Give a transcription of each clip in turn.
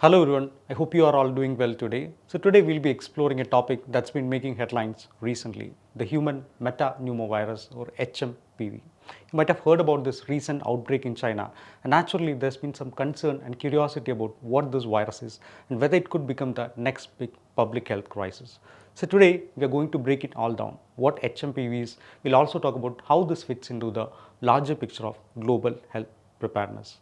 Hello everyone, I hope you are all doing well today. So today we'll be exploring a topic that's been making headlines recently, the Human Metapneumovirus or HMPV. You might have heard about this recent outbreak in China, and naturally there's been some concern and curiosity about what this virus is and whether it could become the next big public health crisis. So today we are going to break it all down, what HMPV is. We'll also talk about how this fits into the larger picture of global health preparedness.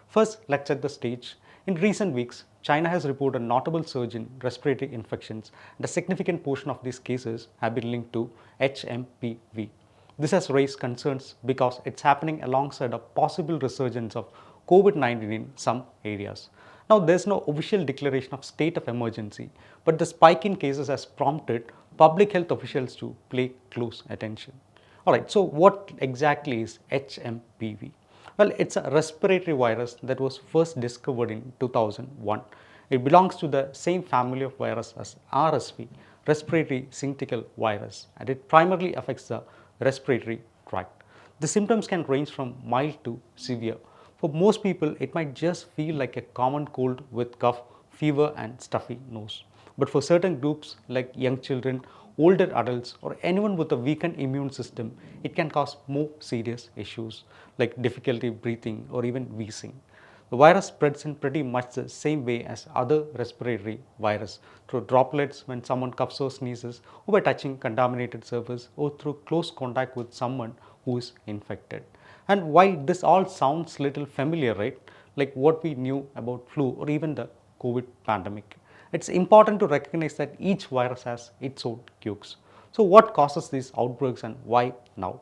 First, let's set the stage. In recent weeks, China has reported a notable surge in respiratory infections, and a significant portion of these cases have been linked to HMPV. This has raised concerns because it's happening alongside a possible resurgence of COVID-19 in some areas. Now, there's no official declaration of state of emergency, but the spike in cases has prompted public health officials to pay close attention. Alright, so what exactly is HMPV? Well, it's a respiratory virus that was first discovered in 2001. It belongs to the same family of virus as RSV, respiratory syncytial virus, and it primarily affects the respiratory tract. The symptoms can range from mild to severe. For most people, it might just feel like a common cold with cough, fever, and stuffy nose. But for certain groups like young children, older adults, or anyone with a weakened immune system, it can cause more serious issues like difficulty breathing or even wheezing. The virus spreads in pretty much the same way as other respiratory virus, through droplets when someone coughs or sneezes, or by touching contaminated surface, or through close contact with someone who is infected. And while this all sounds little familiar, right, like what we knew about flu or even the COVID pandemic, it's important to recognize that each virus has its own quirks. So what causes these outbreaks and why now?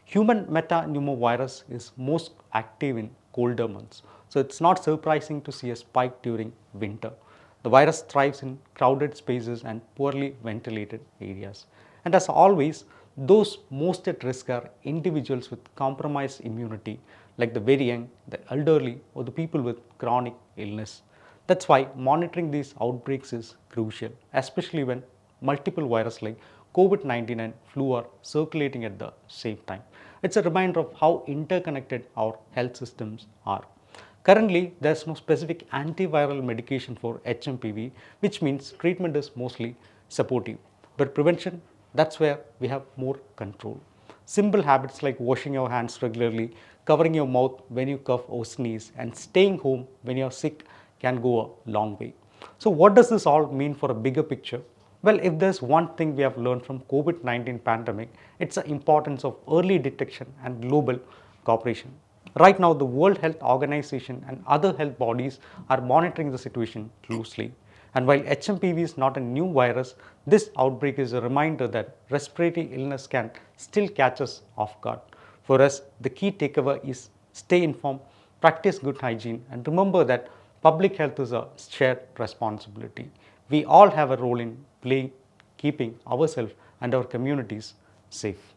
Human metapneumovirus is most active in colder months, so it's not surprising to see a spike during winter. The virus thrives in crowded spaces and poorly ventilated areas. And as always, those most at risk are individuals with compromised immunity, like the very young, the elderly, or the people with chronic illness. That's why monitoring these outbreaks is crucial, especially when multiple viruses like COVID-19 and flu are circulating at the same time. It's a reminder of how interconnected our health systems are. Currently, there's no specific antiviral medication for HMPV, which means treatment is mostly supportive. But prevention, that's where we have more control. Simple habits like washing your hands regularly, covering your mouth when you cough or sneeze, and staying home when you're sick can go a long way. So what does this all mean for a bigger picture? Well, if there's one thing we have learned from COVID-19 pandemic, it's the importance of early detection and global cooperation. Right now, the World Health Organization and other health bodies are monitoring the situation closely. And while HMPV is not a new virus, this outbreak is a reminder that respiratory illness can still catch us off guard. For us, the key takeaway is stay informed, practice good hygiene, and remember that public health is a shared responsibility. We all have a role in playing, keeping ourselves and our communities safe.